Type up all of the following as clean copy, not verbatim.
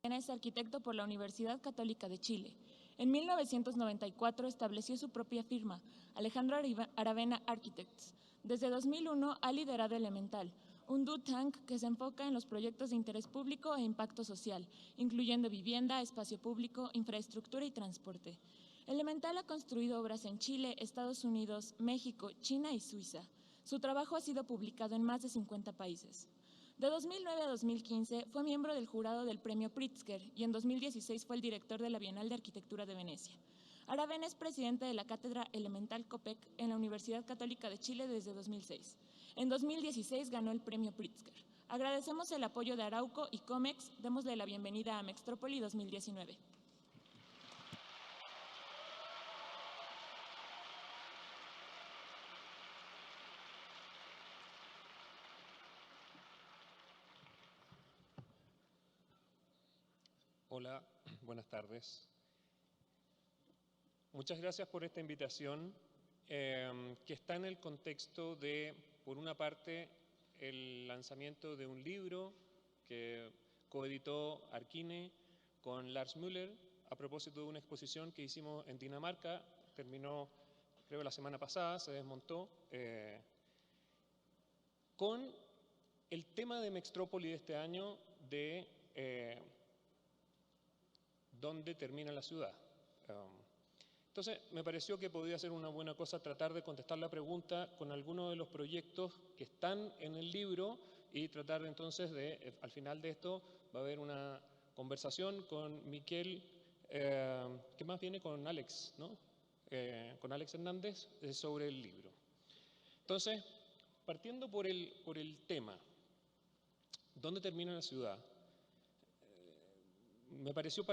Aravena es arquitecto por la Universidad Católica de Chile. En 1994 estableció su propia firma, Alejandro Aravena Architects. Desde 2001 ha liderado Elemental, un do tank que se enfoca en los proyectos de interés público e impacto social, incluyendo vivienda, espacio público, infraestructura y transporte. Elemental ha construido obras en Chile, Estados Unidos, México, China y Suiza. Su trabajo ha sido publicado en más de 50 países. De 2009 a 2015 fue miembro del jurado del Premio Pritzker y en 2016 fue el director de la Bienal de Arquitectura de Venecia. Aravena es presidente de la Cátedra Elemental COPEC en la Universidad Católica de Chile desde 2006. En 2016 ganó el Premio Pritzker. Agradecemos el apoyo de Arauco y COMEX. Démosle la bienvenida a Mextrópoli 2019. Hola, buenas tardes. Muchas gracias por esta invitación que está en el contexto de, por una parte, el lanzamiento de un libro que coeditó Arkine con Lars Müller a propósito de una exposición que hicimos en Dinamarca. Terminó, creo, la semana pasada, se desmontó, con el tema de Mextrópoli de este año de dónde termina la ciudad. Entonces, me pareció que podía ser una buena cosa tratar de contestar la pregunta con algunos de los proyectos que están en el libro y tratar entonces de, al final de esto, va a haber una conversación con Miquel, que más viene con Alex, ¿no? Con Alex Hernández, sobre el libro. Entonces, partiendo por el tema, ¿dónde termina la ciudad? Me pareció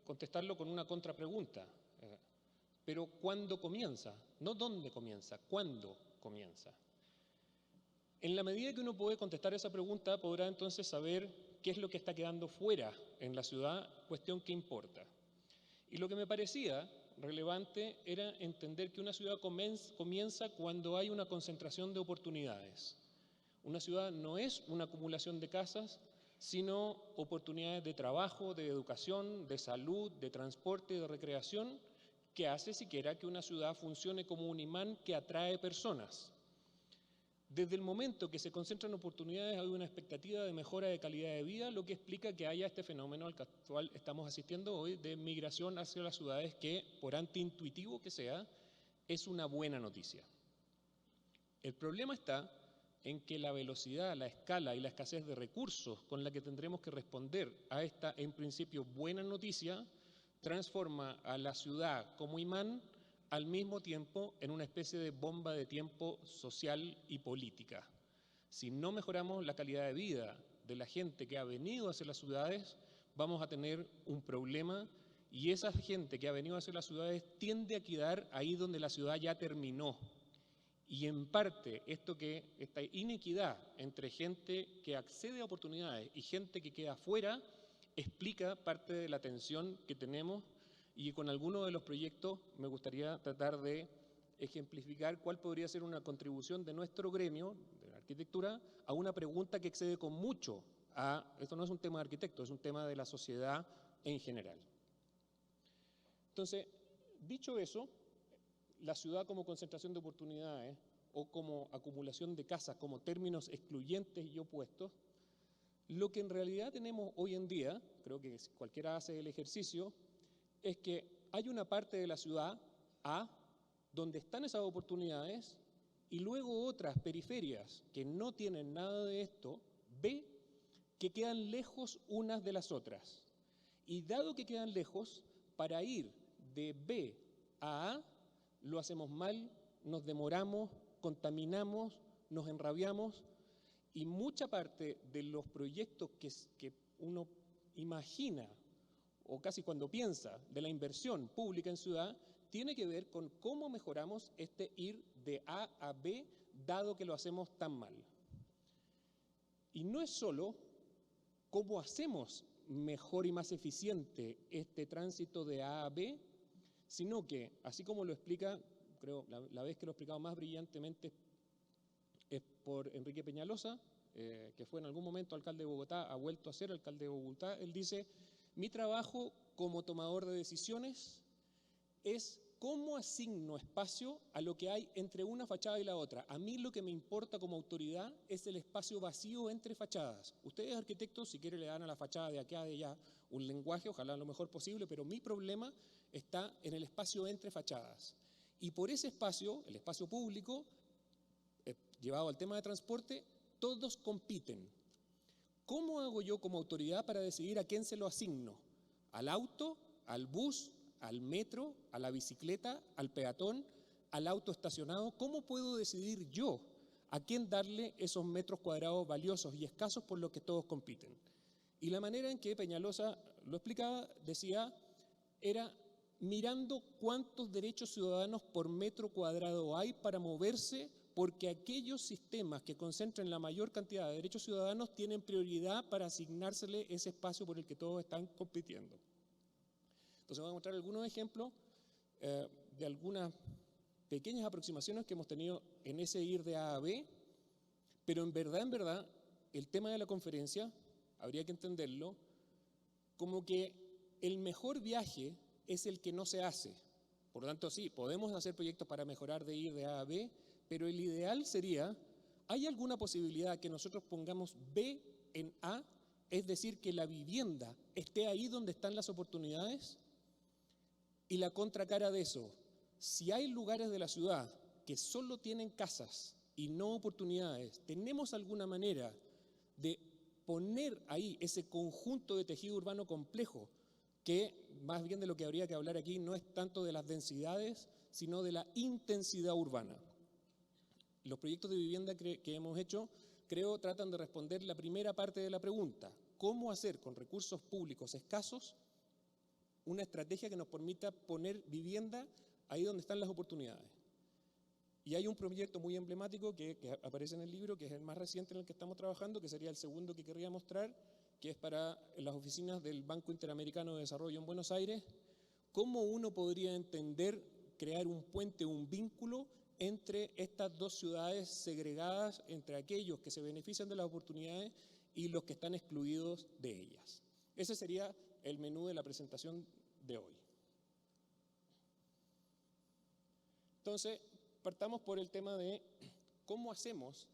contestarlo con una contrapregunta. Pero ¿cuándo comienza? No dónde comienza, ¿cuándo comienza? En la medida que uno puede contestar esa pregunta, podrá entonces saber qué es lo que está quedando fuera en la ciudad, cuestión que importa. Y lo que me parecía relevante era entender que una ciudad comienza cuando hay una concentración de oportunidades. Una ciudad no es una acumulación de casas, sino oportunidades de trabajo, de educación, de salud, de transporte, de recreación, que hace siquiera que una ciudad funcione como un imán que atrae personas. Desde el momento que se concentran oportunidades hay una expectativa de mejora de calidad de vida, lo que explica que haya este fenómeno al cual estamos asistiendo hoy de migración hacia las ciudades que, por antiintuitivo que sea, es una buena noticia. El problema está en que la velocidad, la escala y la escasez de recursos con la que tendremos que responder a esta, en principio, buena noticia, transforma a la ciudad como imán al mismo tiempo en una especie de bomba de tiempo social y política. Si no mejoramos la calidad de vida de la gente que ha venido hacia las ciudades, vamos a tener un problema y esa gente que ha venido hacia las ciudades tiende a quedar ahí donde la ciudad ya terminó. Y en parte esta inequidad entre gente que accede a oportunidades y gente que queda fuera explica parte de la tensión que tenemos y con algunos de los proyectos me gustaría tratar de ejemplificar cuál podría ser una contribución de nuestro gremio de la arquitectura a una pregunta que excede con mucho esto no es un tema de arquitectos, es un tema de la sociedad en general. Entonces, dicho eso, la ciudad como concentración de oportunidades o como acumulación de casas, como términos excluyentes y opuestos, lo que en realidad tenemos hoy en día, creo que si cualquiera hace el ejercicio, es que hay una parte de la ciudad, A, donde están esas oportunidades, y luego otras periferias que no tienen nada de esto, B, que quedan lejos unas de las otras. Y dado que quedan lejos, para ir de B a A, lo hacemos mal, nos demoramos, contaminamos, nos enrabiamos, y mucha parte de los proyectos que uno imagina, o casi cuando piensa de la inversión pública en ciudad, tiene que ver con cómo mejoramos este ir de A a B, dado que lo hacemos tan mal. Y no es solo cómo hacemos mejor y más eficiente este tránsito de A a B, sino que, así como lo explica, creo, la vez que lo he explicado más brillantemente es por Enrique Peñalosa, que fue en algún momento alcalde de Bogotá, ha vuelto a ser alcalde de Bogotá. Él dice, Mi trabajo como tomador de decisiones es cómo asigno espacio a lo que hay entre una fachada y la otra. A mí lo que me importa como autoridad es el espacio vacío entre fachadas. Ustedes, arquitectos, si quieren le dan a la fachada de acá, de allá, un lenguaje, ojalá lo mejor posible, pero mi problema está en el espacio entre fachadas. Y por ese espacio, el espacio público, llevado al tema de transporte, todos compiten. ¿Cómo hago yo como autoridad para decidir a quién se lo asigno? ¿Al auto? ¿Al bus? ¿Al metro? ¿A la bicicleta? ¿Al peatón? ¿Al auto estacionado? ¿Cómo puedo decidir yo a quién darle esos metros cuadrados valiosos y escasos por los que todos compiten? Y la manera en que Peñalosa lo explicaba, decía, era mirando cuántos derechos ciudadanos por metro cuadrado hay para moverse, porque aquellos sistemas que concentran la mayor cantidad de derechos ciudadanos tienen prioridad para asignársele ese espacio por el que todos están compitiendo. Entonces voy a mostrar algunos ejemplos de algunas pequeñas aproximaciones que hemos tenido en ese ir de A a B, pero en verdad, el tema de la conferencia habría que entenderlo como que el mejor viaje es el que no se hace. Por lo tanto, sí, podemos hacer proyectos para mejorar de ir de A a B, pero el ideal sería, ¿hay alguna posibilidad que nosotros pongamos B en A? Es decir, que la vivienda esté ahí donde están las oportunidades. Y la contracara de eso, si hay lugares de la ciudad que solo tienen casas y no oportunidades, ¿tenemos alguna manera de poner ahí ese conjunto de tejido urbano complejo, que más bien de lo que habría que hablar aquí no es tanto de las densidades, sino de la intensidad urbana? Los proyectos de vivienda que hemos hecho, creo, tratan de responder la primera parte de la pregunta: ¿cómo hacer con recursos públicos escasos una estrategia que nos permita poner vivienda ahí donde están las oportunidades? Y hay un proyecto muy emblemático que aparece en el libro, que es el más reciente en el que estamos trabajando, que sería el segundo que querría mostrar, que es para las oficinas del Banco Interamericano de Desarrollo en Buenos Aires. ¿Cómo uno podría entender crear un puente, un vínculo entre estas dos ciudades segregadas, entre aquellos que se benefician de las oportunidades y los que están excluidos de ellas? Ese sería el menú de la presentación de hoy. Entonces, partamos por el tema de cómo hacemos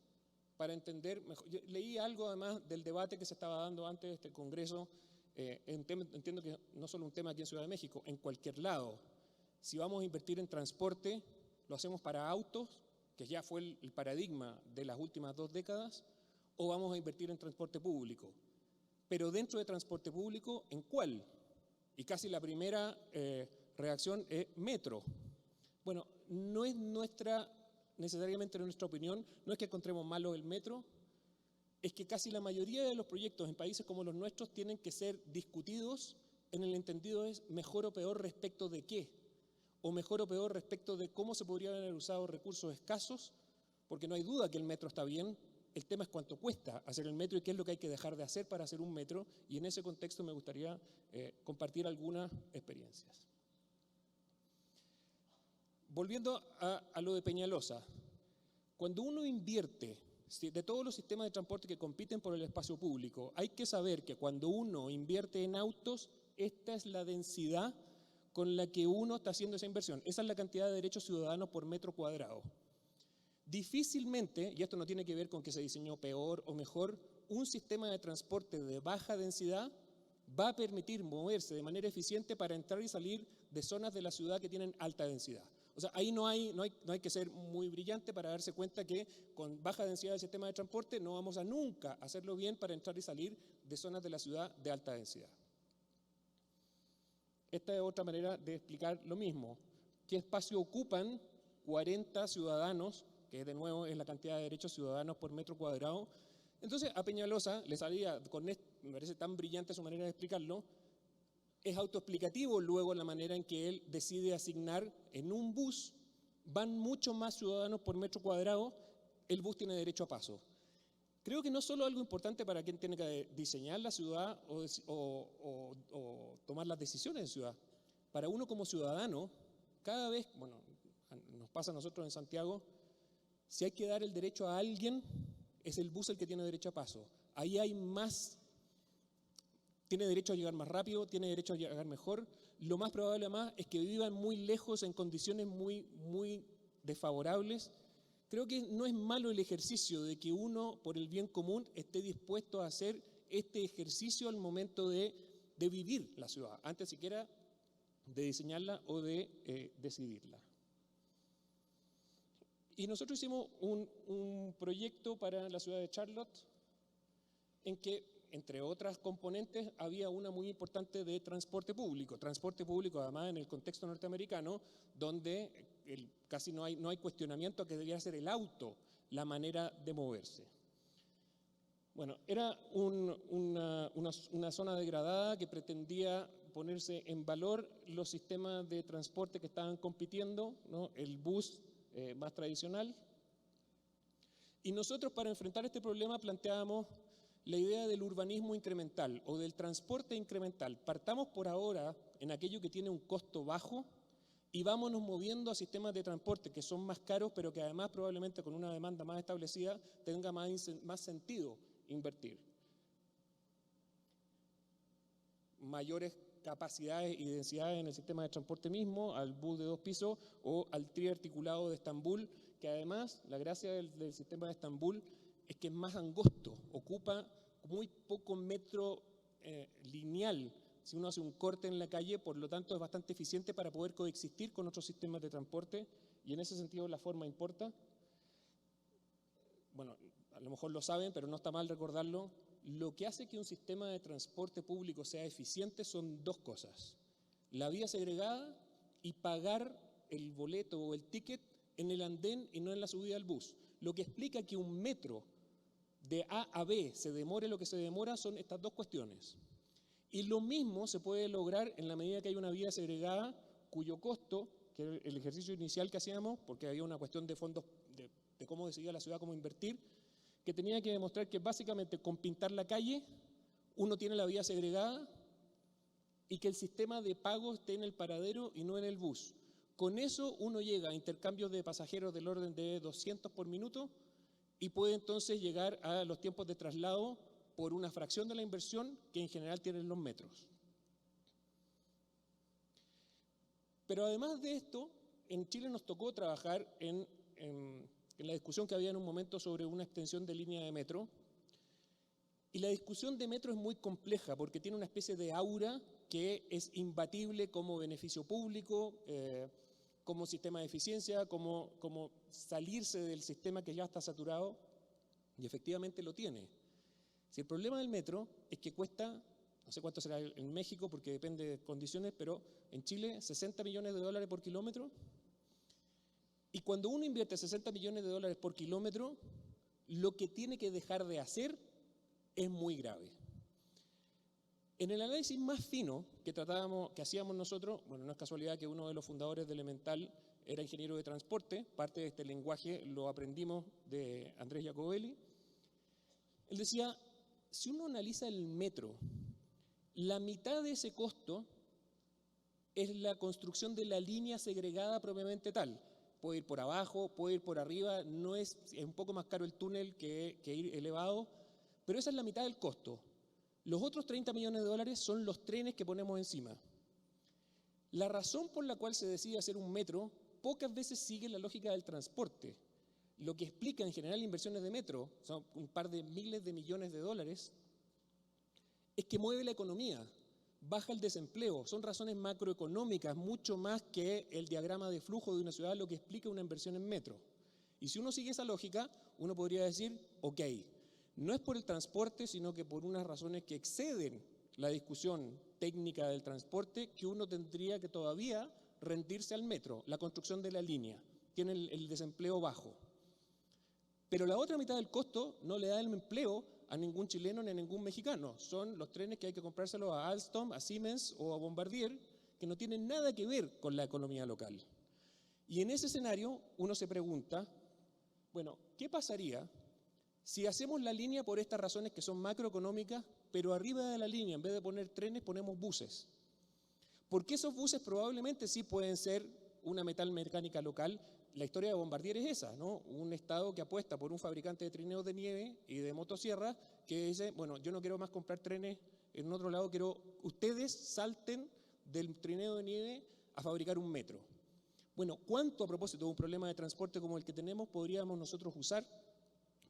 para entender mejor. Yo leí algo además del debate que se estaba dando antes de este congreso. Entiendo que no solo un tema aquí en Ciudad de México, en cualquier lado. Si vamos a invertir en transporte, lo hacemos para autos, que ya fue el paradigma de las últimas 2 décadas, o vamos a invertir en transporte público. Pero dentro de transporte público, ¿en cuál? Y casi la primera reacción es metro. Bueno, no es necesariamente nuestra opinión, no es que encontremos malo el metro, es que casi la mayoría de los proyectos en países como los nuestros tienen que ser discutidos en el entendido es mejor o peor respecto de qué, o mejor o peor respecto de cómo se podrían haber usado recursos escasos, porque no hay duda que el metro está bien. El tema es cuánto cuesta hacer el metro y qué es lo que hay que dejar de hacer para hacer un metro, y en ese contexto me gustaría compartir algunas experiencias. Volviendo a lo de Peñalosa, cuando uno invierte, de todos los sistemas de transporte que compiten por el espacio público, hay que saber que cuando uno invierte en autos, esta es la densidad con la que uno está haciendo esa inversión. Esa es la cantidad de derechos ciudadanos por metro cuadrado. Difícilmente, y esto no tiene que ver con que se diseñó peor o mejor, un sistema de transporte de baja densidad va a permitir moverse de manera eficiente para entrar y salir de zonas de la ciudad que tienen alta densidad. O sea, ahí no hay que ser muy brillante para darse cuenta que con baja densidad del sistema de transporte no vamos a nunca hacerlo bien para entrar y salir de zonas de la ciudad de alta densidad. Esta es otra manera de explicar lo mismo. ¿Qué espacio ocupan 40 ciudadanos, que de nuevo es la cantidad de derechos ciudadanos por metro cuadrado? Entonces a Peñalosa le salía, me parece tan brillante su manera de explicarlo, es autoexplicativo luego la manera en que él decide asignar en un bus, van mucho más ciudadanos por metro cuadrado, el bus tiene derecho a paso. Creo que no solo algo importante para quien tiene que diseñar la ciudad o tomar las decisiones de ciudad. Para uno como ciudadano, cada vez, bueno, nos pasa a nosotros en Santiago, si hay que dar el derecho a alguien, es el bus el que tiene derecho a paso. Ahí hay más tiene derecho a llegar más rápido, tiene derecho a llegar mejor. Lo más probable además es que vivan muy lejos en condiciones muy desfavorables. Creo que no es malo el ejercicio de que uno, por el bien común, esté dispuesto a hacer este ejercicio al momento de vivir la ciudad, antes siquiera de diseñarla o de decidirla. Y nosotros hicimos un proyecto para la ciudad de Charlotte en que, entre otras componentes, había una muy importante de transporte público. Transporte público, además, en el contexto norteamericano, donde casi no hay cuestionamiento a que debería ser el auto la manera de moverse. Bueno, era una zona degradada que pretendía ponerse en valor los sistemas de transporte que estaban compitiendo, ¿no? El bus más tradicional. Y nosotros, para enfrentar este problema, planteábamos la idea del urbanismo incremental o del transporte incremental. Partamos por ahora en aquello que tiene un costo bajo y vámonos moviendo a sistemas de transporte que son más caros, pero que además probablemente con una demanda más establecida tenga más sentido invertir. Mayores capacidades y densidades en el sistema de transporte mismo, al bus de 2 pisos o al triarticulado de Estambul, que además la gracia del sistema de Estambul es que es más angosto, ocupa muy poco metro lineal si uno hace un corte en la calle, por lo tanto es bastante eficiente para poder coexistir con otros sistemas de transporte y en ese sentido la forma importa. Bueno, a lo mejor lo saben, pero no está mal recordarlo. Lo que hace que un sistema de transporte público sea eficiente son dos cosas: la vía segregada y pagar el boleto o el ticket en el andén y no en la subida al bus. Lo que explica que un metro de A a B se demore lo que se demora son estas dos cuestiones. Y lo mismo se puede lograr en la medida que hay una vía segregada cuyo costo, que era el ejercicio inicial que hacíamos, porque había una cuestión de fondos de cómo decidía la ciudad, cómo invertir, que tenía que demostrar que básicamente con pintar la calle uno tiene la vía segregada y que el sistema de pago esté en el paradero y no en el bus. Con eso uno llega a intercambios de pasajeros del orden de 200 por minuto y puede entonces llegar a los tiempos de traslado por una fracción de la inversión que en general tienen los metros. Pero además de esto, en Chile nos tocó trabajar en la discusión que había en un momento sobre una extensión de línea de metro. Y la discusión de metro es muy compleja porque tiene una especie de aura que es imbatible como beneficio público, como sistema de eficiencia, como salirse del sistema que ya está saturado, y efectivamente lo tiene. Si el problema del metro es que cuesta, no sé cuánto será en México porque depende de condiciones, pero en Chile $60 millones por kilómetro. Y cuando uno invierte $60 millones por kilómetro, lo que tiene que dejar de hacer es muy grave. En el análisis más fino que hacíamos nosotros, bueno, no es casualidad que uno de los fundadores de Elemental era ingeniero de transporte, parte de este lenguaje lo aprendimos de Andrés Jacobelli. Él decía, si uno analiza el metro, la mitad de ese costo es la construcción de la línea segregada propiamente tal. Puede ir por abajo, puede ir por arriba, es un poco más caro el túnel que ir elevado, pero esa es la mitad del costo. Los otros $30 millones son los trenes que ponemos encima. La razón por la cual se decide hacer un metro pocas veces sigue la lógica del transporte. Lo que explica en general inversiones de metro, son un par de miles de millones de dólares, es que mueve la economía, baja el desempleo. Son razones macroeconómicas, mucho más que el diagrama de flujo de una ciudad, lo que explica una inversión en metro. Y si uno sigue esa lógica, uno podría decir, ok, no es por el transporte, sino que por unas razones que exceden la discusión técnica del transporte, que uno tendría que todavía rendirse al metro, la construcción de la línea. Tiene el desempleo bajo. Pero la otra mitad del costo no le da el empleo a ningún chileno ni a ningún mexicano. Son los trenes que hay que comprárselos a Alstom, a Siemens o a Bombardier, que no tienen nada que ver con la economía local. Y en ese escenario uno se pregunta, bueno, ¿qué pasaría si hacemos la línea por estas razones que son macroeconómicas, pero arriba de la línea, en vez de poner trenes, ponemos buses? Porque esos buses probablemente sí pueden ser una metal mecánica local, la historia de Bombardier es esa, ¿no? Un Estado que apuesta por un fabricante de trineos de nieve y de motosierras que dice, bueno, yo no quiero más comprar trenes en otro lado, ustedes salten del trineo de nieve a fabricar un metro. Bueno, ¿cuánto a propósito de un problema de transporte como el que tenemos podríamos nosotros usar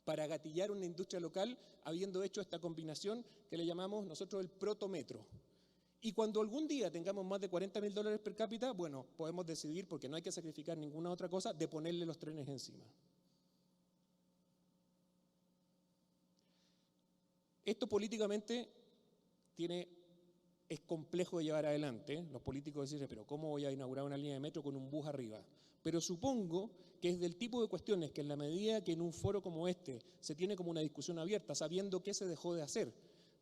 para gatillar una industria local habiendo hecho esta combinación que le llamamos nosotros el protometro? Y cuando algún día tengamos más de $40.000 per cápita, bueno, podemos decidir, porque no hay que sacrificar ninguna otra cosa, de ponerle los trenes encima. Esto políticamente es complejo de llevar adelante. Los políticos dicen, pero ¿cómo voy a inaugurar una línea de metro con un bus arriba? Pero supongo que es del tipo de cuestiones que en la medida que en un foro como este se tiene como una discusión abierta, sabiendo qué se dejó de hacer.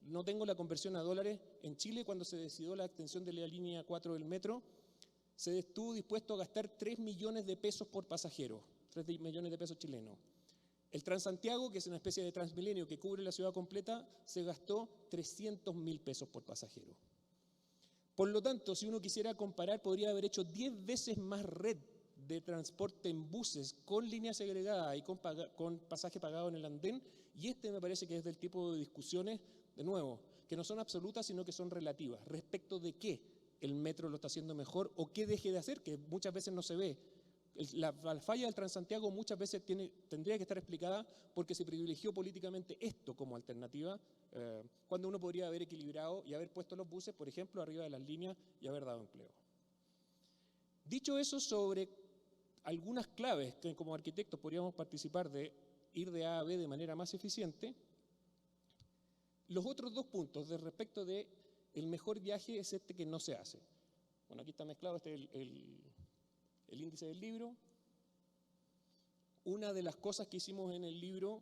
No tengo la conversión a dólares. En Chile, cuando se decidió la extensión de la línea 4 del metro, se estuvo dispuesto a gastar 3 millones de pesos por pasajero, 3 millones de pesos chilenos. El Transantiago, que es una especie de Transmilenio que cubre la ciudad completa, se gastó 300.000 pesos por pasajero. Por lo tanto, si uno quisiera comparar, podría haber hecho 10 veces más red de transporte en buses con línea segregada y con pasaje pagado en el andén, y me parece que es del tipo de discusiones, de nuevo, que no son absolutas, sino que son relativas, respecto de qué el metro lo está haciendo mejor o qué deje de hacer, que muchas veces no se ve. La falla del Transantiago muchas veces tendría que estar explicada porque se privilegió políticamente esto como alternativa, cuando uno podría haber equilibrado y haber puesto los buses, por ejemplo, arriba de las líneas y haber dado empleo. Dicho eso, sobre algunas claves que como arquitectos podríamos participar de ir de A a B de manera más eficiente, los otros dos puntos de respecto de el mejor viaje es este que no se hace. Bueno, aquí está mezclado el índice del libro. Una de las cosas que hicimos en el libro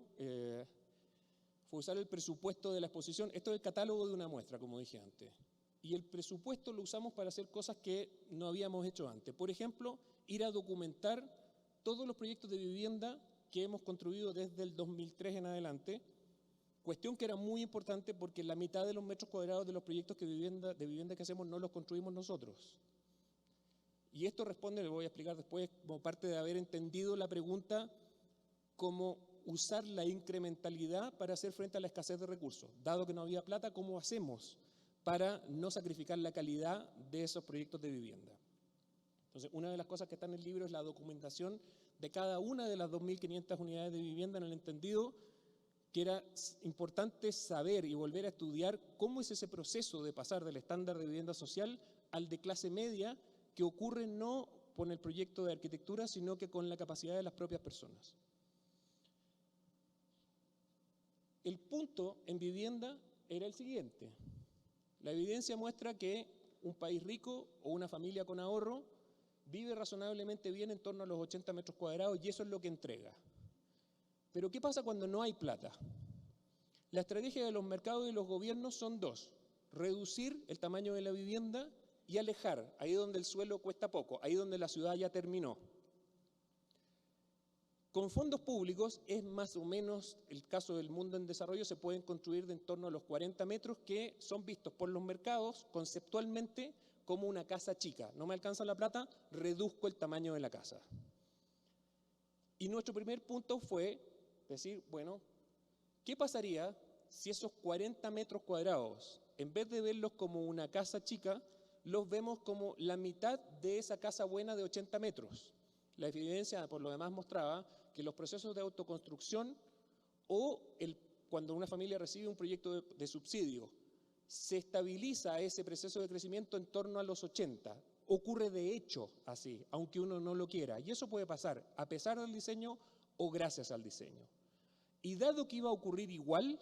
fue usar el presupuesto de la exposición. Esto es el catálogo de una muestra, como dije antes. Y el presupuesto lo usamos para hacer cosas que no habíamos hecho antes. Por ejemplo, ir a documentar todos los proyectos de vivienda que hemos construido desde el 2003 en adelante, cuestión que era muy importante porque la mitad de los metros cuadrados de los proyectos de vivienda que hacemos no los construimos nosotros. Y esto responde, le voy a explicar después, como parte de haber entendido la pregunta, cómo usar la incrementalidad para hacer frente a la escasez de recursos. Dado que no había plata, ¿cómo hacemos para no sacrificar la calidad de esos proyectos de vivienda? Entonces, una de las cosas que está en el libro es la documentación de cada una de las 2.500 unidades de vivienda, en el entendido que era importante saber y volver a estudiar cómo es ese proceso de pasar del estándar de vivienda social al de clase media, que ocurre no con el proyecto de arquitectura, sino que con la capacidad de las propias personas. El punto en vivienda era el siguiente. La evidencia muestra que un país rico o una familia con ahorro vive razonablemente bien en torno a los 80 metros cuadrados y eso es lo que entrega. Pero ¿qué pasa cuando no hay plata? La estrategia de los mercados y los gobiernos son dos: reducir el tamaño de la vivienda y alejar, ahí donde el suelo cuesta poco, ahí donde la ciudad ya terminó. Con fondos públicos es más o menos el caso del mundo en desarrollo, se pueden construir de en torno a los 40 metros que son vistos por los mercados conceptualmente como una casa chica. No me alcanza la plata, reduzco el tamaño de la casa. Y nuestro primer punto fue decir, bueno, ¿qué pasaría si esos 40 metros cuadrados, en vez de verlos como una casa chica, los vemos como la mitad de esa casa buena de 80 metros? La evidencia, por lo demás, mostraba que los procesos de autoconstrucción o cuando una familia recibe un proyecto de subsidio, se estabiliza ese proceso de crecimiento en torno a los 80. Ocurre de hecho así, aunque uno no lo quiera. Y eso puede pasar a pesar del diseño o gracias al diseño. Y dado que iba a ocurrir igual,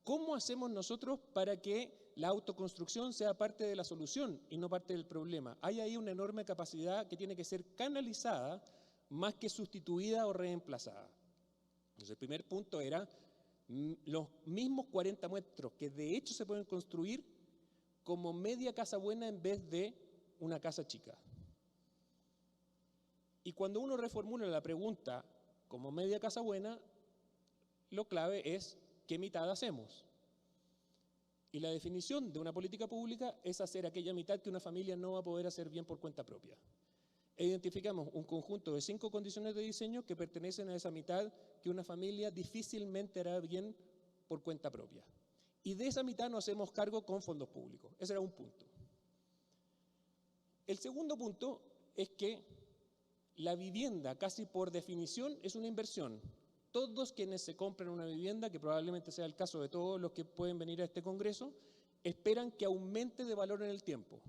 ¿cómo hacemos nosotros para que la autoconstrucción sea parte de la solución y no parte del problema? Hay ahí una enorme capacidad que tiene que ser canalizada más que sustituida o reemplazada. Entonces, el primer punto era los mismos 40 metros que de hecho se pueden construir como media casa buena en vez de una casa chica. Y cuando uno reformula la pregunta como media casa buena, lo clave es ¿qué mitad hacemos? Y la definición de una política pública es hacer aquella mitad que una familia no va a poder hacer bien por cuenta propia. e identificamos un conjunto de 5 condiciones de diseño que pertenecen a esa mitad que una familia difícilmente hará bien por cuenta propia. Y de esa mitad nos hacemos cargo con fondos públicos. Ese era un punto. El segundo punto es que la vivienda, casi por definición, es una inversión. Todos quienes se compran una vivienda, que probablemente sea el caso de todos los que pueden venir a este congreso, esperan que aumente de valor en el tiempo.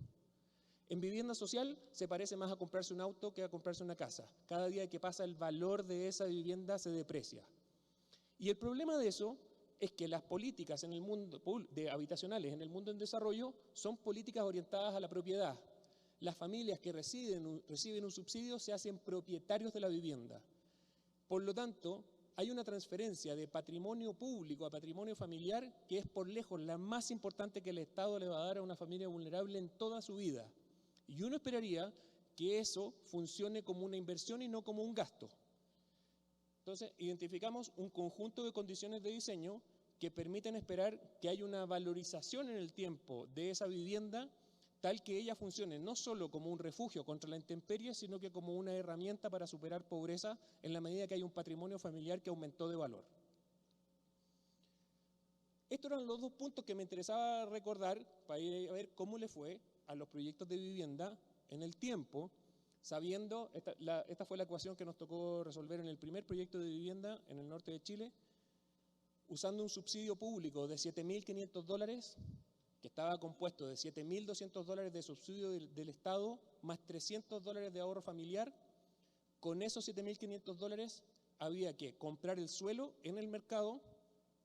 En vivienda social se parece más a comprarse un auto que a comprarse una casa. Cada día que pasa el valor de esa vivienda se deprecia. Y el problema de eso es que las políticas en el mundo habitacionales en el mundo en desarrollo son políticas orientadas a la propiedad. Las familias que reciben un subsidio se hacen propietarios de la vivienda. Por lo tanto, hay una transferencia de patrimonio público a patrimonio familiar que es por lejos la más importante que el Estado le va a dar a una familia vulnerable en toda su vida. Y uno esperaría que eso funcione como una inversión y no como un gasto. Entonces, identificamos un conjunto de condiciones de diseño que permiten esperar que haya una valorización en el tiempo de esa vivienda tal que ella funcione no solo como un refugio contra la intemperie, sino que como una herramienta para superar pobreza en la medida que hay un patrimonio familiar que aumentó de valor. Estos eran los 2 puntos que me interesaba recordar para ir a ver cómo le fue a los proyectos de vivienda en el tiempo, sabiendo, esta fue la ecuación que nos tocó resolver en el primer proyecto de vivienda en el norte de Chile, usando un subsidio público de $7.500, que estaba compuesto de $7.200 de subsidio del Estado, más $300 de ahorro familiar. Con esos $7.500 había que comprar el suelo en el mercado,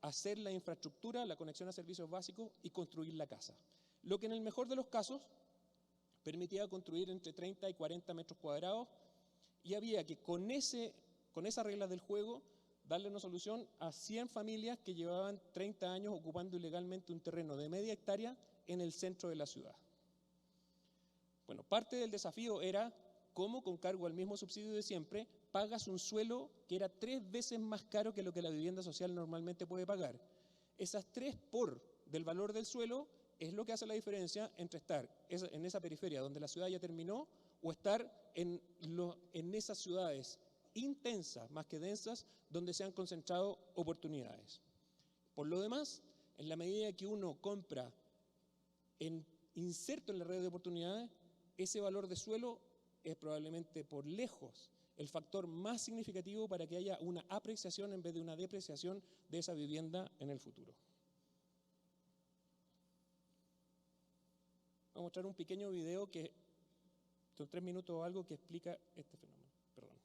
hacer la infraestructura, la conexión a servicios básicos y construir la casa. Lo que en el mejor de los casos permitía construir entre 30 y 40 metros cuadrados y había que con esas reglas del juego darle una solución a 100 familias que llevaban 30 años ocupando ilegalmente un terreno de media hectárea en el centro de la ciudad. Bueno, parte del desafío era cómo, con cargo al mismo subsidio de siempre, pagas un suelo que era 3 veces más caro que lo que la vivienda social normalmente puede pagar. Esas 3 por del valor del suelo es lo que hace la diferencia entre estar en esa periferia donde la ciudad ya terminó o estar en esas ciudades intensas, más que densas, donde se han concentrado oportunidades. Por lo demás, en la medida que uno compra inserto en la red de oportunidades, ese valor de suelo es probablemente por lejos el factor más significativo para que haya una apreciación en vez de una depreciación de esa vivienda en el futuro. Voy a mostrar un pequeño video que son 3 minutos o algo que explica este fenómeno. Perdón.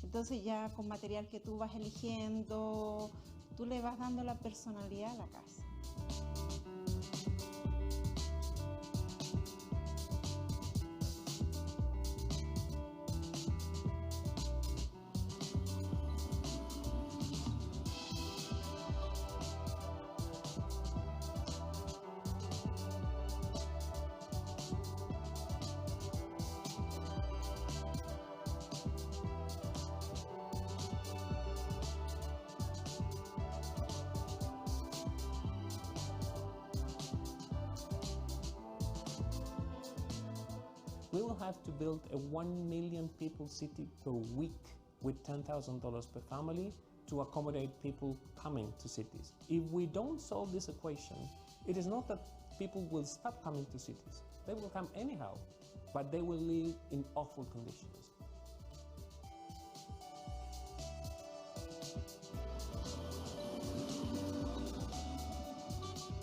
Entonces ya con material que tú vas eligiendo, tú le vas dando la personalidad a la casa. We will have to build a 1 million people city per week with $10,000 per family to accommodate people coming to cities. If we don't solve this equation, it is not that people will stop coming to cities. They will come anyhow, but they will live in awful conditions.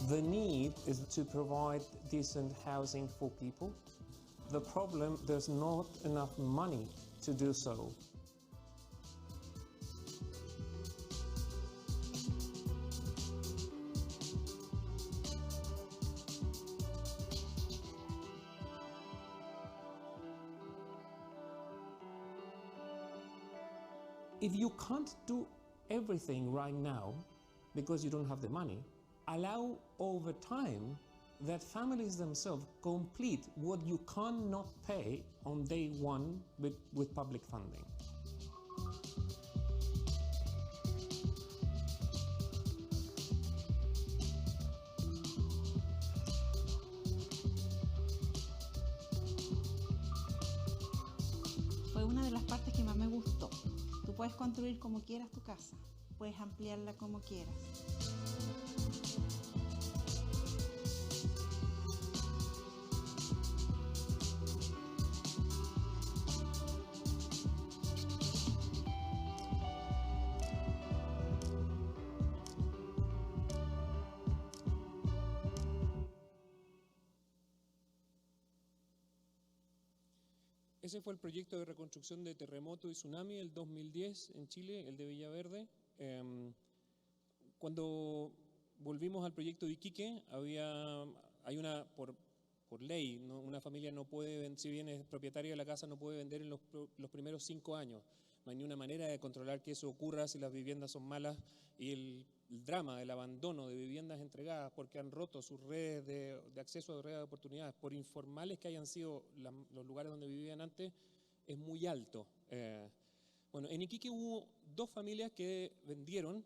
The need is to provide decent housing for people. The problem, there's not enough money to do so. If you can't do everything right now because you don't have the money, allow over time that families themselves complete what you cannot pay on day one with public funding. Fue una de las partes que más me gustó. Tú puedes construir como quieras tu casa, puedes ampliarla como quieras. Ese fue el proyecto de reconstrucción de terremoto y tsunami del 2010 en Chile, el de Villaverde. Cuando volvimos al proyecto de Iquique, hay una, por ley, ¿no? Una familia no puede, si bien es propietaria de la casa, no puede vender en los primeros 5 años. No hay ni una manera de controlar que eso ocurra si las viviendas son malas, y el drama del abandono de viviendas entregadas porque han roto sus redes de acceso a redes de oportunidades, por informales que hayan sido los lugares donde vivían antes, es muy alto. Bueno, en Iquique hubo 2 familias que vendieron,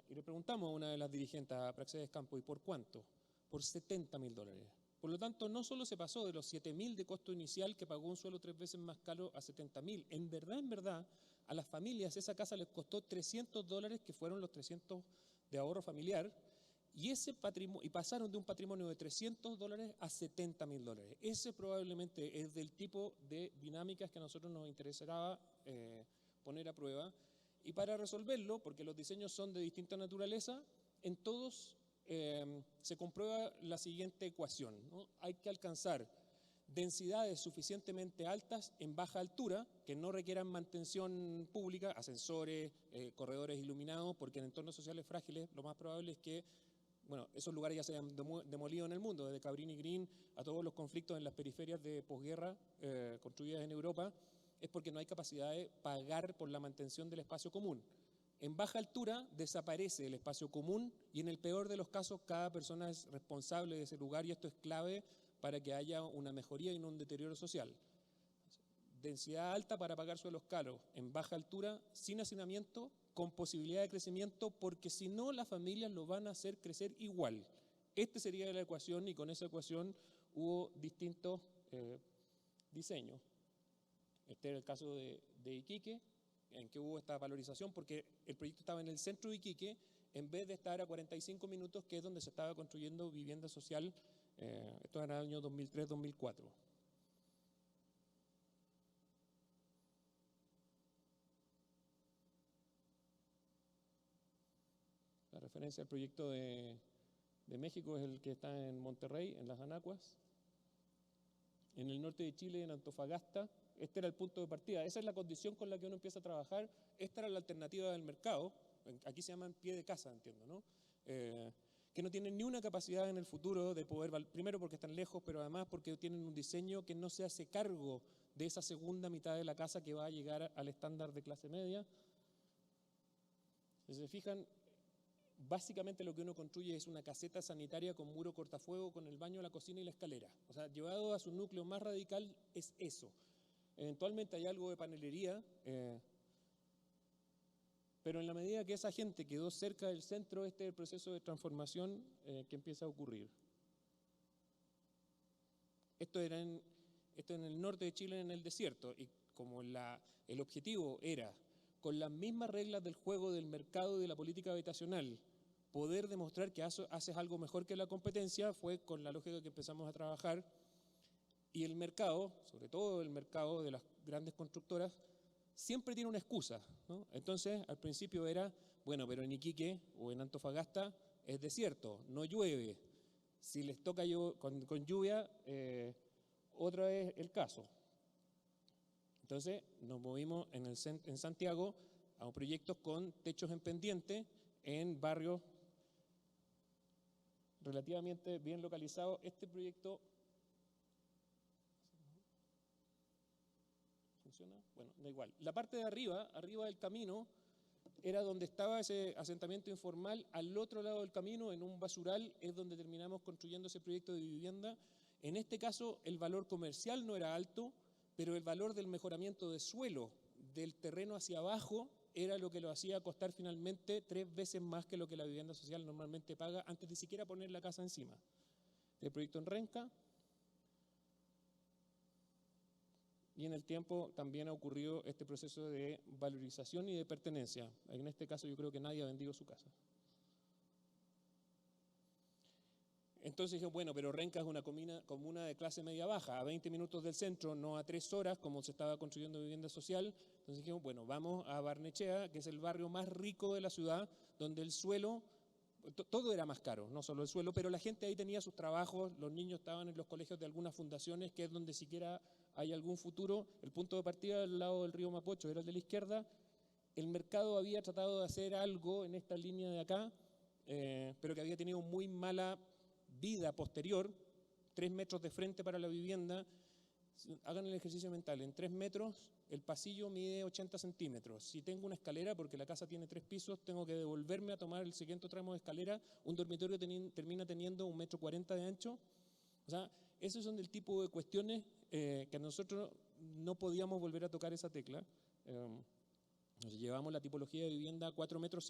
y le preguntamos a una de las dirigentes, a Praxedes Campo, ¿y por cuánto? Por $70.000. Por lo tanto, no solo se pasó de los $7.000 de costo inicial, que pagó un suelo 3 veces más caro, a $70.000. En verdad, a las familias esa casa les costó $300, que fueron los 300 de ahorro familiar, y pasaron de un patrimonio de $300 a $70.000. Ese probablemente es del tipo de dinámicas que a nosotros nos interesaba poner a prueba. Y para resolverlo, porque los diseños son de distinta naturaleza, en todos se comprueba la siguiente ecuación, ¿no? Hay que alcanzar densidades suficientemente altas en baja altura, que no requieran mantención pública, ascensores, corredores iluminados, porque en entornos sociales frágiles lo más probable es que, bueno, esos lugares ya se hayan demolido en el mundo, desde Cabrini Green a todos los conflictos en las periferias de posguerra construidas en Europa, es porque no hay capacidad de pagar por la mantención del espacio común. En baja altura desaparece el espacio común y en el peor de los casos cada persona es responsable de ese lugar, y esto es clave para que haya una mejoría y no un deterioro social. Densidad alta para pagar suelos caros, en baja altura, sin hacinamiento, con posibilidad de crecimiento, porque si no las familias lo van a hacer crecer igual. Esta sería la ecuación, y con esa ecuación hubo distintos diseños. Este era el caso de Iquique, en que hubo esta valorización, porque el proyecto estaba en el centro de Iquique, en vez de estar a 45 minutos, que es donde se estaba construyendo vivienda social. Esto era el año 2003-2004. La referencia al proyecto de México es el que está en Monterrey, en las Anacuas. En el norte de Chile, en Antofagasta, este era el punto de partida. Esa es la condición con la que uno empieza a trabajar. Esta era la alternativa del mercado. Aquí se llaman pie de casa, entiendo, ¿no? Que no tienen ni una capacidad en el futuro de poder, primero porque están lejos, pero además porque tienen un diseño que no se hace cargo de esa segunda mitad de la casa que va a llegar al estándar de clase media. Si se fijan, básicamente lo que uno construye es una caseta sanitaria con muro cortafuego, con el baño, la cocina y la escalera. O sea, llevado a su núcleo más radical es eso. Eventualmente hay algo de panelería, pero en la medida que esa gente quedó cerca del centro, este es el proceso de transformación que empieza a ocurrir. Esto en el norte de Chile, en el desierto, y como el objetivo era con las mismas reglas del juego del mercado y de la política habitacional, poder demostrar que haces algo mejor que la competencia, fue con la lógica que empezamos a trabajar. Y el mercado, sobre todo el mercado de las grandes constructoras, siempre tiene una excusa, ¿no? Entonces, al principio era, bueno, pero en Iquique o en Antofagasta es desierto, no llueve. Si les toca con lluvia, otra vez el caso. Entonces, nos movimos en Santiago a proyectos con techos en pendiente en barrios relativamente bien localizados. Este proyecto... ¿Funciona? Bueno, da igual. La parte de arriba del camino, era donde estaba ese asentamiento informal. Al otro lado del camino, en un basural, es donde terminamos construyendo ese proyecto de vivienda. En este caso, el valor comercial no era alto, pero el valor del mejoramiento de suelo, del terreno hacia abajo, era lo que lo hacía costar finalmente 3 veces más que lo que la vivienda social normalmente paga antes de siquiera poner la casa encima. El proyecto en Renca. Y en el tiempo también ha ocurrido este proceso de valorización y de pertenencia. En este caso yo creo que nadie ha vendido su casa. Entonces dije, bueno, pero Renca es una comuna de clase media-baja, a 20 minutos del centro, no a 3 horas, como se estaba construyendo vivienda social. Entonces dijimos, bueno, vamos a Barnechea, que es el barrio más rico de la ciudad, donde el suelo, todo era más caro, no solo el suelo, pero la gente ahí tenía sus trabajos, los niños estaban en los colegios de algunas fundaciones, que es donde siquiera hay algún futuro. El punto de partida al lado del río Mapocho era el de la izquierda. El mercado había tratado de hacer algo en esta línea de acá, pero que había tenido muy mala vida posterior. 3 metros de frente para la vivienda. Hagan el ejercicio mental, en 3 metros el pasillo mide 80 centímetros. Si tengo una escalera, porque la casa tiene 3 pisos, tengo que devolverme a tomar el siguiente tramo de escalera. Un dormitorio termina teniendo 1,40 m de ancho. O sea, esos son del tipo de cuestiones que nosotros no podíamos volver a tocar esa tecla. Nos llevamos la tipología de vivienda a 4,50 metros.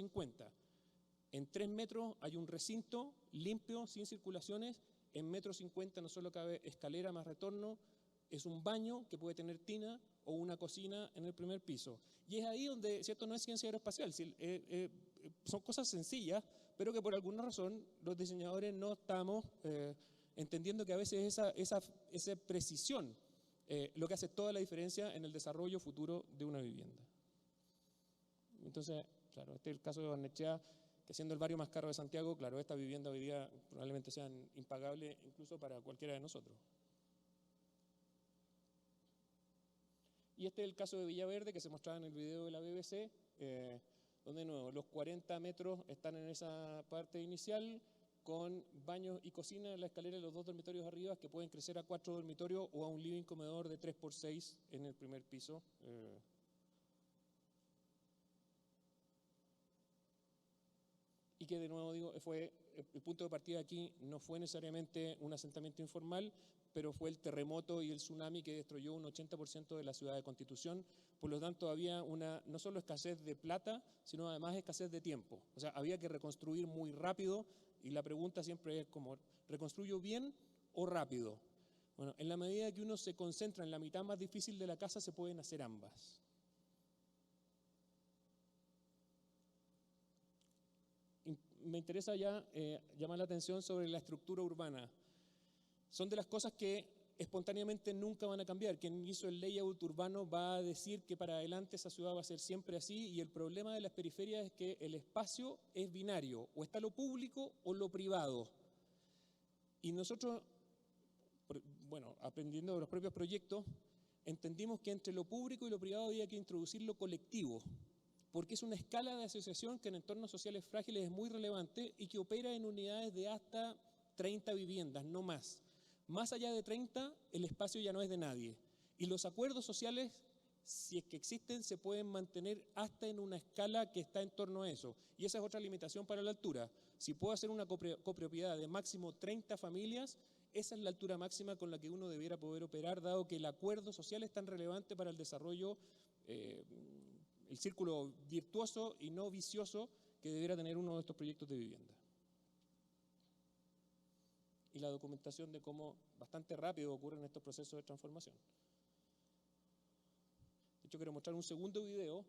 En 3 metros hay un recinto limpio, sin circulaciones. En 1,50 m no solo cabe escalera más retorno, es un baño que puede tener tina o una cocina en el primer piso. Y es ahí donde, ¿cierto?, no es ciencia aeroespacial, son cosas sencillas, pero que por alguna razón los diseñadores no estamos entendiendo que a veces esa precisión lo que hace toda la diferencia en el desarrollo futuro de una vivienda. Entonces, claro, este es el caso de Barnechea, que siendo el barrio más caro de Santiago, claro, estas viviendas hoy día probablemente sean impagables incluso para cualquiera de nosotros. Y este es el caso de Villaverde, que se mostraba en el video de la BBC, donde de nuevo, los 40 metros están en esa parte inicial, con baños y cocina en la escalera de los 2 dormitorios arriba, que pueden crecer a 4 dormitorios o a un living comedor de 3x6 en el primer piso. Y que de nuevo digo, el punto de partida aquí no fue necesariamente un asentamiento informal, pero fue el terremoto y el tsunami que destruyó un 80% de la ciudad de Constitución. Por lo tanto, había no solo escasez de plata, sino además escasez de tiempo. O sea, había que reconstruir muy rápido, y la pregunta siempre es como, ¿reconstruyo bien o rápido? Bueno, en la medida que uno se concentra en la mitad más difícil de la casa, se pueden hacer ambas. Me interesa ya llamar la atención sobre la estructura urbana. Son de las cosas que espontáneamente nunca van a cambiar. Quien hizo el layout urbano va a decir que para adelante esa ciudad va a ser siempre así, y el problema de las periferias es que el espacio es binario, o está lo público o lo privado. Y nosotros, bueno, aprendiendo de los propios proyectos, entendimos que entre lo público y lo privado había que introducir lo colectivo, porque es una escala de asociación que en entornos sociales frágiles es muy relevante y que opera en unidades de hasta 30 viviendas, no más. Más allá de 30, el espacio ya no es de nadie. Y los acuerdos sociales, si es que existen, se pueden mantener hasta en una escala que está en torno a eso. Y esa es otra limitación para la altura. Si puedo hacer una copropiedad de máximo 30 familias, esa es la altura máxima con la que uno debiera poder operar, dado que el acuerdo social es tan relevante para el desarrollo, el círculo virtuoso y no vicioso que debiera tener uno de estos proyectos de vivienda. Y la documentación de cómo bastante rápido ocurren estos procesos de transformación. De hecho, quiero mostrar un segundo video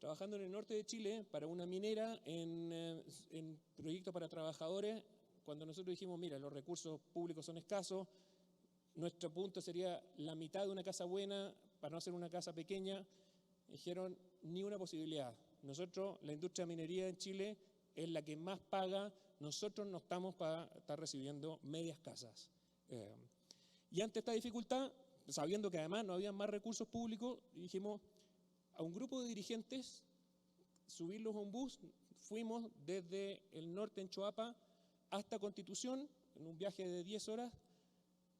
trabajando en el norte de Chile para una minera en proyectos para trabajadores, cuando nosotros dijimos, mira, los recursos públicos son escasos, nuestro punto sería la mitad de una casa buena para no hacer una casa pequeña, dijeron, ni una posibilidad. Nosotros, la industria de minería en Chile es la que más paga, nosotros no estamos para estar recibiendo medias casas. Y ante esta dificultad, sabiendo que además no había más recursos públicos, dijimos a un grupo de dirigentes subirlos a un bus, fuimos desde el norte en Choapa hasta Constitución, en un viaje de 10 horas,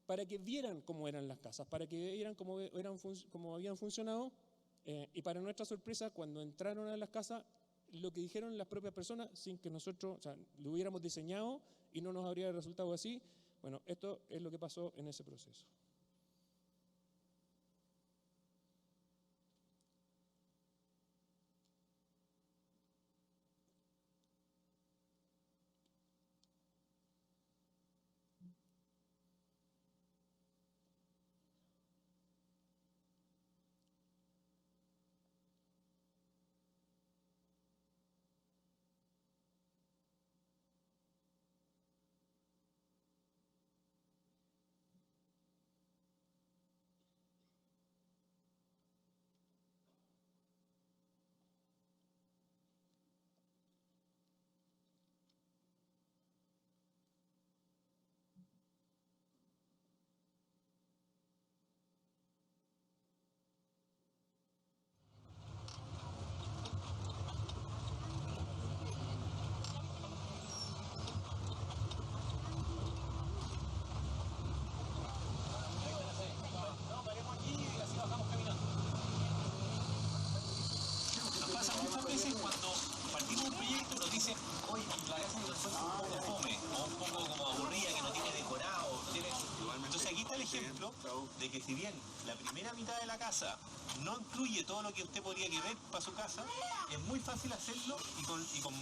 para que vieran cómo eran las casas, para que vieran cómo habían funcionado, y para nuestra sorpresa, cuando entraron a las casas, lo que dijeron las propias personas, sin que nosotros lo hubiéramos diseñado y no nos habría resultado así, bueno, esto es lo que pasó en ese proceso. De que si bien la primera mitad de la casa no incluye todo lo que usted podría querer para su casa, es muy fácil hacerlo y con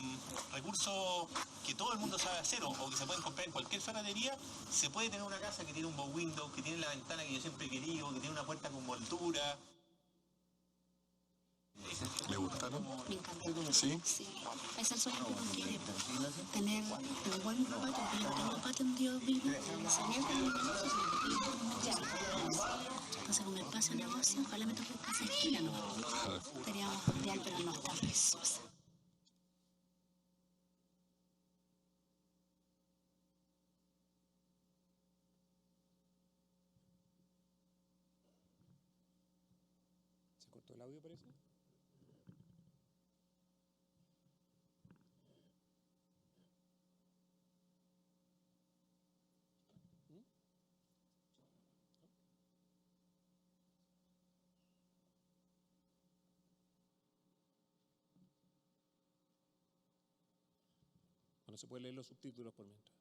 recursos que todo el mundo sabe hacer o que se pueden comprar en cualquier ferretería, se puede tener una casa que tiene un bow window, que tiene la ventana que yo siempre he querido, que tiene una puerta con moldura. ¿Le gustaron? Me encantó. ¿Sí? Sí. Es el sueño que uno quiere. Tener un buen patio, porque yo no tengo patio donde yo vivo. Entonces, con mi espacio de negocio, ojalá me toque casa esquina, ¿no? Estaríamos ideal, pero no, está preciosa. ¿Se cortó el audio, parece? Bueno, se puede leer los subtítulos por mientras.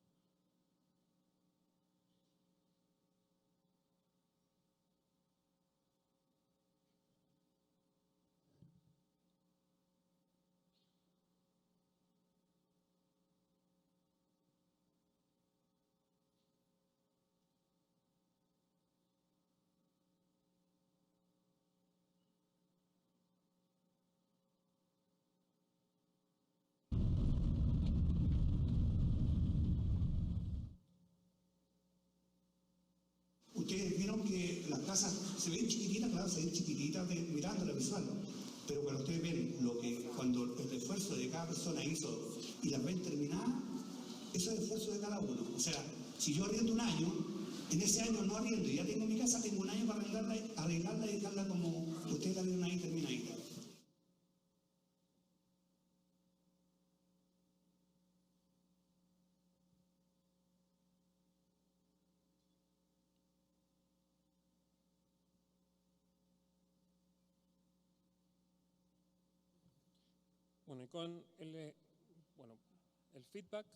Ustedes vieron que las casas se ven chiquititas, claro, se ven chiquititas mirando la visual, pero cuando ustedes ven cuando el esfuerzo de cada persona hizo y las ven terminadas, eso es el esfuerzo de cada uno. O sea, si yo arriendo un año, en ese año no arriendo y ya tengo mi casa, tengo un año para arreglarla y dejarla como ustedes la vieron ahí terminadita. Bueno, y con el feedback,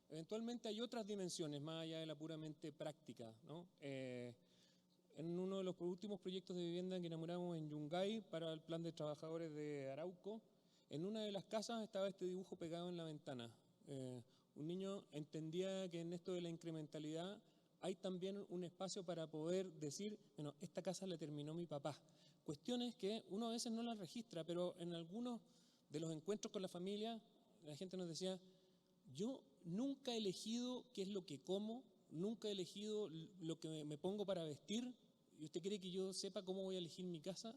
eventualmente hay otras dimensiones más allá de la puramente práctica, ¿no? En uno de los últimos proyectos de vivienda que inauguramos en Yungay para el plan de trabajadores de Arauco, en una de las casas estaba este dibujo pegado en la ventana. Un niño entendía que en esto de la incrementalidad hay también un espacio para poder decir, bueno, esta casa la terminó mi papá. cuestiones que uno a veces no las registra, pero en algunos de los encuentros con la familia, la gente nos decía, yo nunca he elegido qué es lo que como, nunca he elegido lo que me pongo para vestir, y usted quiere que yo sepa cómo voy a elegir mi casa,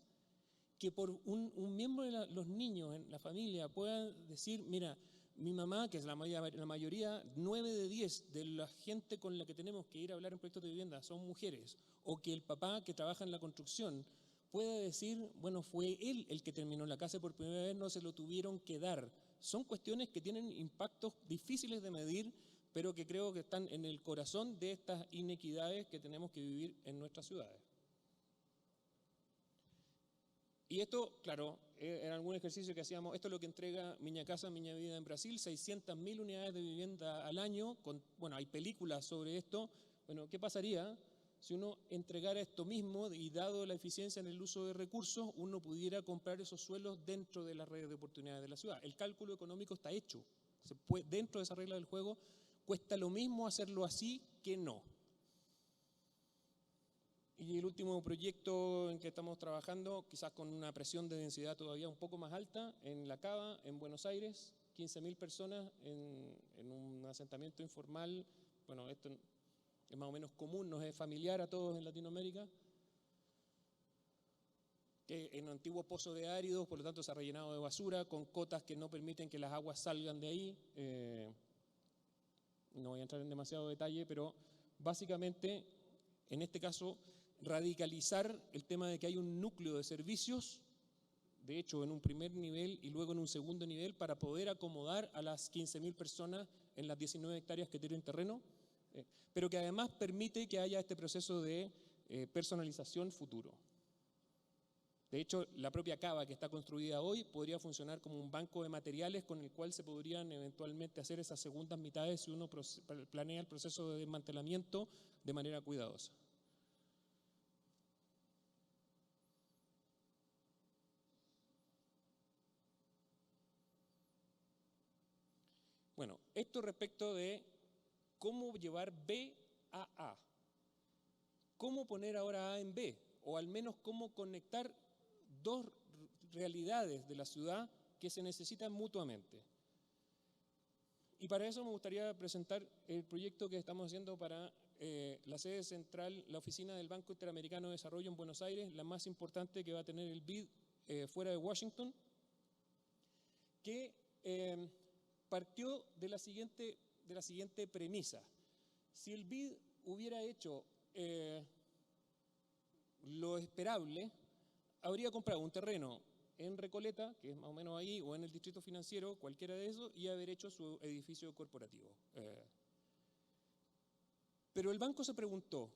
que por un miembro de los niños en la familia pueda decir, mira, mi mamá, que es la mayoría, 9 de 10 de la gente con la que tenemos que ir a hablar en proyectos de vivienda son mujeres, o que el papá que trabaja en la construcción pueda decir, bueno, fue él el que terminó la casa por primera vez, no se lo tuvieron que dar. Son cuestiones que tienen impactos difíciles de medir, pero que creo que están en el corazón de estas inequidades que tenemos que vivir en nuestras ciudades. Y esto, claro, en algún ejercicio que hacíamos, esto es lo que entrega Minha Casa, Minha Vida en Brasil, 600.000 unidades de vivienda al año, bueno, hay películas sobre esto. Bueno, ¿qué pasaría si uno entregara esto mismo y dado la eficiencia en el uso de recursos, uno pudiera comprar esos suelos dentro de las redes de oportunidades de la ciudad? El cálculo económico está hecho. Dentro de esa regla del juego, cuesta lo mismo hacerlo así que no. Y el último proyecto en que estamos trabajando, quizás con una presión de densidad todavía un poco más alta, en La Cava, en Buenos Aires, 15.000 personas en un asentamiento informal. Bueno, esto es más o menos común, nos es familiar a todos en Latinoamérica, que en un antiguo pozo de áridos, por lo tanto se ha rellenado de basura, con cotas que no permiten que las aguas salgan de ahí. No voy a entrar en demasiado detalle, pero básicamente, en este caso, radicalizar el tema de que hay un núcleo de servicios, de hecho en un primer nivel y luego en un segundo nivel, para poder acomodar a las 15.000 personas en las 19 hectáreas que tienen terreno, pero que además permite que haya este proceso de personalización futuro. De hecho, la propia cava que está construida hoy podría funcionar como un banco de materiales con el cual se podrían eventualmente hacer esas segundas mitades si uno planea el proceso de desmantelamiento de manera cuidadosa. Bueno, esto respecto de cómo llevar B a A. ¿Cómo poner ahora A en B? O al menos cómo conectar dos realidades de la ciudad que se necesitan mutuamente. Y para eso me gustaría presentar el proyecto que estamos haciendo para la sede central, la oficina del Banco Interamericano de Desarrollo en Buenos Aires, la más importante que va a tener el BID fuera de Washington, que partió de la siguiente premisa. Si el BID hubiera hecho lo esperable, habría comprado un terreno en Recoleta, que es más o menos ahí, o en el distrito financiero, cualquiera de esos, y haber hecho su edificio corporativo. Pero el banco se preguntó,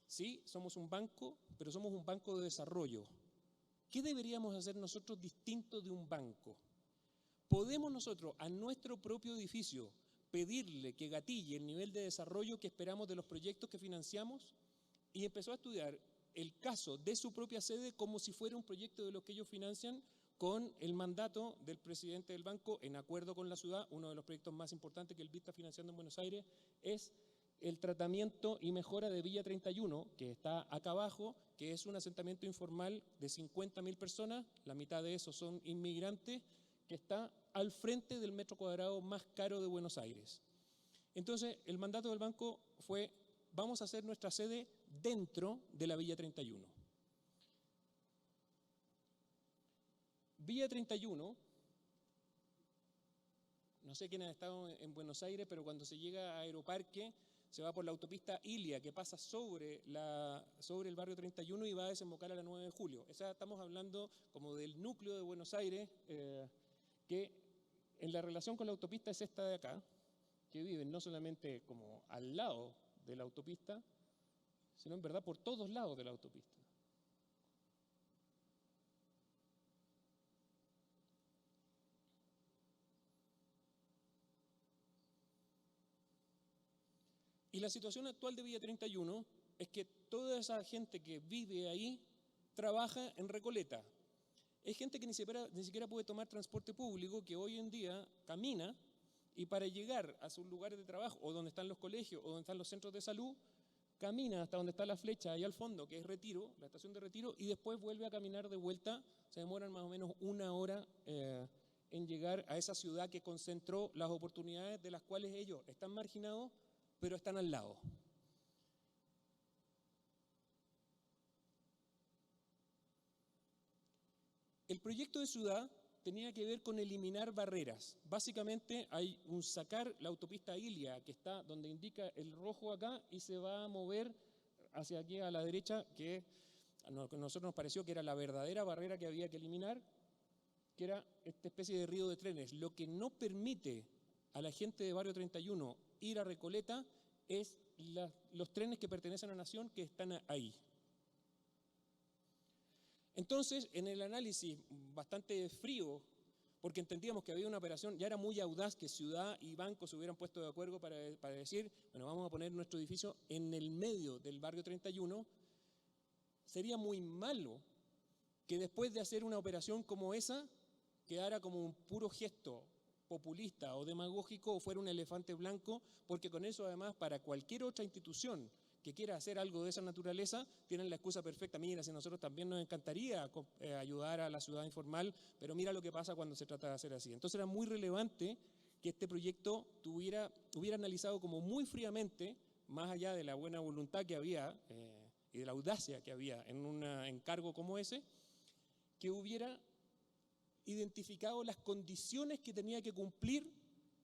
sí, somos un banco, pero somos un banco de desarrollo. ¿Qué deberíamos hacer nosotros distinto de un banco? ¿Podemos nosotros a nuestro propio edificio pedirle que gatille el nivel de desarrollo que esperamos de los proyectos que financiamos? Y empezó a estudiar el caso de su propia sede como si fuera un proyecto de los que ellos financian, con el mandato del presidente del banco, en acuerdo con la ciudad. Uno de los proyectos más importantes que el BID está financiando en Buenos Aires es el tratamiento y mejora de Villa 31, que está acá abajo, que es un asentamiento informal de 50.000 personas, la mitad de esos son inmigrantes, que está al frente del metro cuadrado más caro de Buenos Aires. Entonces, el mandato del banco fue: vamos a hacer nuestra sede dentro de la Villa 31. Villa 31, no sé quién ha estado en Buenos Aires, pero cuando se llega a Aeroparque, se va por la autopista Ilia, que pasa sobre el barrio 31 y va a desembocar a la 9 de julio. Estamos hablando como del núcleo de Buenos Aires, que en la relación con la autopista es esta de acá, que viven no solamente como al lado de la autopista, sino en verdad por todos lados de la autopista. Y la situación actual de Villa 31 es que toda esa gente que vive ahí trabaja en Recoleta. Es gente que ni siquiera puede tomar transporte público, que hoy en día camina, y para llegar a sus lugares de trabajo, o donde están los colegios, o donde están los centros de salud, camina hasta donde está la flecha, ahí al fondo, que es Retiro, la estación de Retiro, y después vuelve a caminar de vuelta. Se demoran más o menos 1 hora en llegar a esa ciudad que concentró las oportunidades de las cuales ellos están marginados, pero están al lado. El proyecto de ciudad tenía que ver con eliminar barreras. Básicamente hay un sacar la autopista Ilia, que está donde indica el rojo acá, y se va a mover hacia aquí a la derecha, que a nosotros nos pareció que era la verdadera barrera que había que eliminar, que era esta especie de río de trenes. Lo que no permite a la gente de Barrio 31 ir a Recoleta es los trenes que pertenecen a Nación que están ahí. Entonces, en el análisis bastante frío, porque entendíamos que había una operación, ya era muy audaz que ciudad y banco se hubieran puesto de acuerdo para decir, bueno, vamos a poner nuestro edificio en el medio del Barrio 31, sería muy malo que después de hacer una operación como esa, quedara como un puro gesto populista o demagógico o fuera un elefante blanco, porque con eso además para cualquier otra institución que quiera hacer algo de esa naturaleza, tienen la excusa perfecta. Mira, si nosotros también nos encantaría ayudar a la ciudad informal, pero mira lo que pasa cuando se trata de hacer así. Entonces era muy relevante que este proyecto hubiera analizado como muy fríamente, más allá de la buena voluntad que había y de la audacia que había en un encargo como ese, que hubiera identificado las condiciones que tenía que cumplir,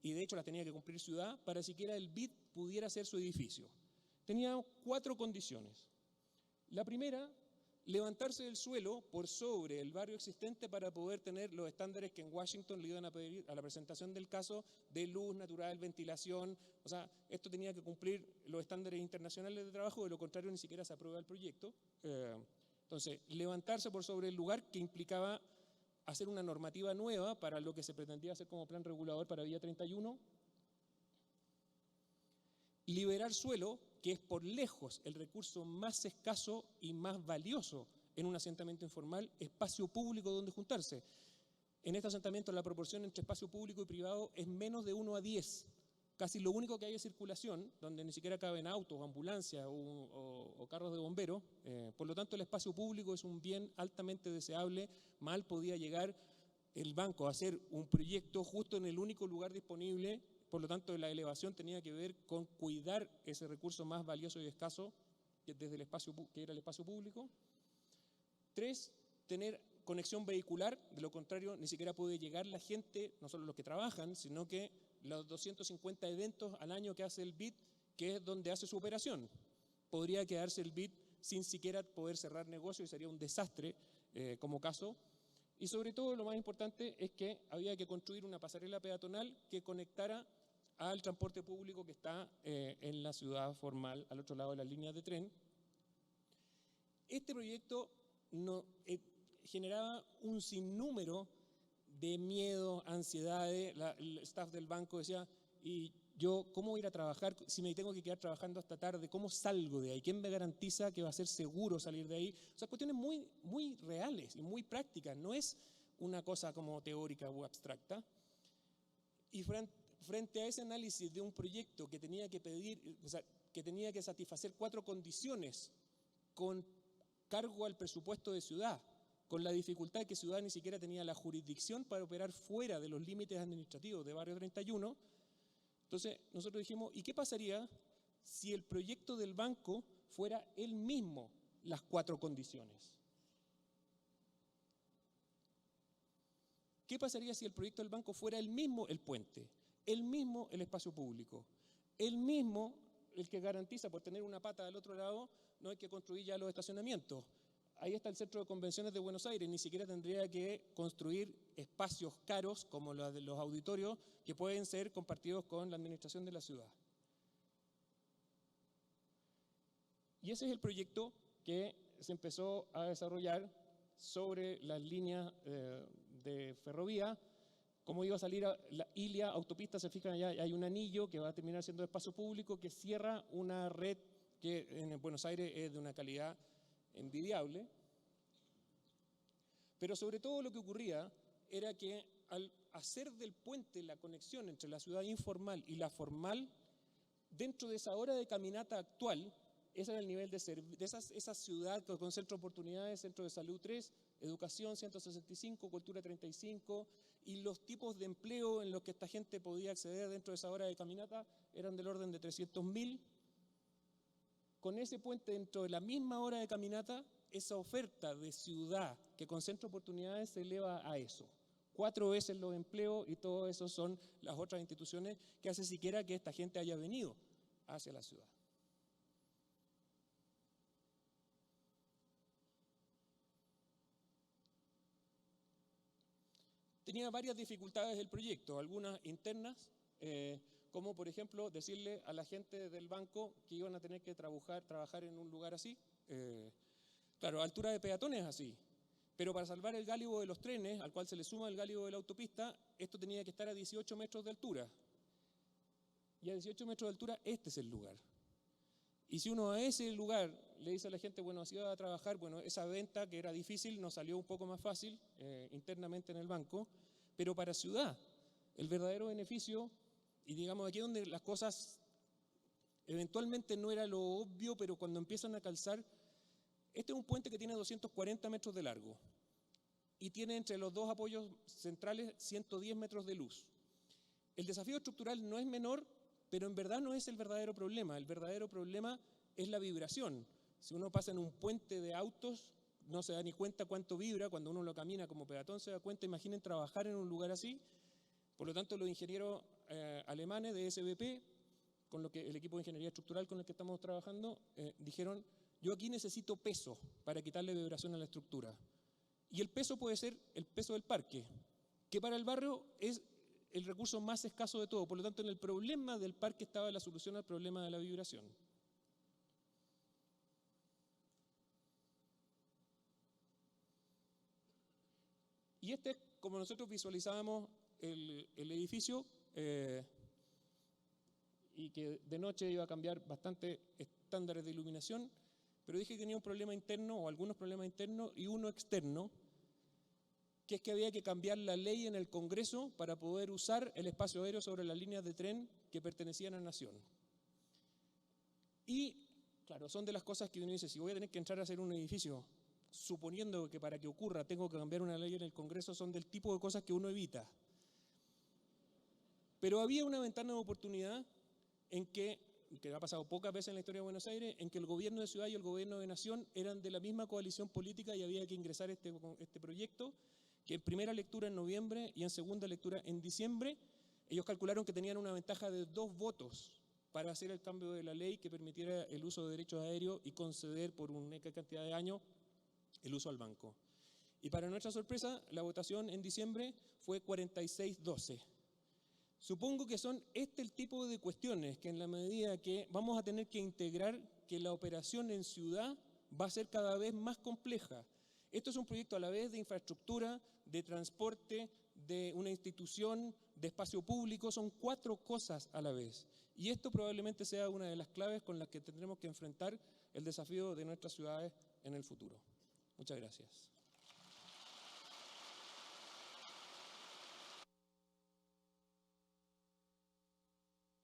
y de hecho las tenía que cumplir ciudad, para siquiera el BID pudiera ser su edificio. Tenía 4 condiciones. La primera, levantarse del suelo por sobre el barrio existente para poder tener los estándares que en Washington le iban a pedir a la presentación del caso de luz natural, ventilación. O sea, esto tenía que cumplir los estándares internacionales de trabajo, de lo contrario ni siquiera se aprueba el proyecto. Entonces, levantarse por sobre el lugar, que implicaba hacer una normativa nueva para lo que se pretendía hacer como plan regulador para Villa 31. Liberar suelo, que es por lejos el recurso más escaso y más valioso en un asentamiento informal, espacio público donde juntarse. En este asentamiento la proporción entre espacio público y privado es menos de 1 a 10. Casi lo único que hay es circulación, donde ni siquiera caben autos, ambulancias o carros de bomberos. Por lo tanto, el espacio público es un bien altamente deseable. Mal podía llegar el banco a hacer un proyecto justo en el único lugar disponible. Por lo tanto, la elevación tenía que ver con cuidar ese recurso más valioso y escaso desde el espacio, que era el espacio público. 3, tener conexión vehicular, de lo contrario ni siquiera puede llegar la gente, no solo los que trabajan, sino que los 250 eventos al año que hace el BID, que es donde hace su operación. Podría quedarse el BID sin siquiera poder cerrar negocio y sería un desastre como caso. Y sobre todo lo más importante es que había que construir una pasarela peatonal que conectara al transporte público que está en la ciudad formal, al otro lado de las líneas de tren. Este proyecto generaba un sinnúmero de miedos, ansiedades. El staff del banco decía, ¿y yo cómo voy a ir a trabajar? Si me tengo que quedar trabajando hasta tarde, ¿cómo salgo de ahí? ¿Quién me garantiza que va a ser seguro salir de ahí? O sea, cuestiones muy, muy reales y muy prácticas. No es una cosa como teórica o abstracta. Y frente a ese análisis de un proyecto que tenía que pedir, o sea, que tenía que satisfacer 4 condiciones con cargo al presupuesto de ciudad, con la dificultad de que ciudad ni siquiera tenía la jurisdicción para operar fuera de los límites administrativos de Barrio 31, entonces nosotros dijimos, ¿y qué pasaría si el proyecto del banco fuera él mismo las 4 condiciones? ¿Qué pasaría si el proyecto del banco fuera él mismo el puente? Él mismo el espacio público, él mismo el que garantiza por tener una pata al otro lado, no hay que construir ya los estacionamientos. Ahí está el Centro de Convenciones de Buenos Aires, ni siquiera tendría que construir espacios caros como los de los auditorios que pueden ser compartidos con la administración de la ciudad. Y ese es el proyecto que se empezó a desarrollar sobre las líneas de ferrovía. Cómo iba a salir la Ilia, autopista, se fijan allá, hay un anillo que va a terminar siendo espacio público que cierra una red que en Buenos Aires es de una calidad envidiable. Pero sobre todo lo que ocurría era que al hacer del puente la conexión entre la ciudad informal y la formal, dentro de esa hora de caminata actual, ese era el nivel de esa ciudad con centro de oportunidades, centro de salud 3, educación 165, cultura 35, y los tipos de empleo en los que esta gente podía acceder dentro de esa hora de caminata eran del orden de 300.000. Con ese puente dentro de la misma hora de caminata, esa oferta de ciudad que con centro de oportunidades se eleva a eso. 4 veces los empleos, y todo eso son las otras instituciones que hace siquiera que esta gente haya venido hacia la ciudad. Tenía varias dificultades el proyecto, algunas internas, como por ejemplo decirle a la gente del banco que iban a tener que trabajar en un lugar así. Claro, altura de peatones así, pero para salvar el gálibo de los trenes, al cual se le suma el gálibo de la autopista, esto tenía que estar a 18 metros de altura. Y a 18 metros de altura este es el lugar. Y si uno a ese lugar le dice a la gente, bueno, si iba a trabajar, bueno, esa venta que era difícil nos salió un poco más fácil internamente en el banco, pero para ciudad, el verdadero beneficio, y digamos aquí donde las cosas eventualmente no era lo obvio, pero cuando empiezan a calzar, este es un puente que tiene 240 metros de largo y tiene entre los dos apoyos centrales 110 metros de luz. El desafío estructural no es menor, pero en verdad no es el verdadero problema. El verdadero problema es la vibración. Si uno pasa en un puente de autos, no se da ni cuenta cuánto vibra. Cuando uno lo camina como peatón se da cuenta. Imaginen trabajar en un lugar así. Por lo tanto, los ingenieros alemanes de SBP, con el equipo de ingeniería estructural con el que estamos trabajando, dijeron, yo aquí necesito peso para quitarle vibración a la estructura. Y el peso puede ser el peso del parque, que para el barrio es el recurso más escaso de todo. Por lo tanto, en el problema del parque estaba la solución al problema de la vibración. Y este es como nosotros visualizábamos el edificio, y que de noche iba a cambiar bastante estándares de iluminación, pero dije que tenía un problema interno o algunos problemas internos y uno externo, que es que había que cambiar la ley en el Congreso para poder usar el espacio aéreo sobre las líneas de tren que pertenecían a Nación. Y, claro, son de las cosas que uno dice, si voy a tener que entrar a hacer un edificio, suponiendo que para que ocurra tengo que cambiar una ley en el Congreso, son del tipo de cosas que uno evita. Pero había una ventana de oportunidad en que ha pasado pocas veces en la historia de Buenos Aires, en que el gobierno de ciudad y el gobierno de nación eran de la misma coalición política y había que ingresar este proyecto, que en primera lectura en noviembre y en segunda lectura en diciembre, ellos calcularon que tenían una ventaja de 2 votos para hacer el cambio de la ley que permitiera el uso de derechos aéreos y conceder por una cantidad de años el uso al banco. Y para nuestra sorpresa, la votación en diciembre fue 46-12. Supongo que son el tipo de cuestiones que en la medida que vamos a tener que integrar que la operación en ciudad va a ser cada vez más compleja. Esto es un proyecto a la vez de infraestructura, de transporte, de una institución, de espacio público, son 4 cosas a la vez. Y esto probablemente sea una de las claves con las que tendremos que enfrentar el desafío de nuestras ciudades en el futuro. Muchas gracias.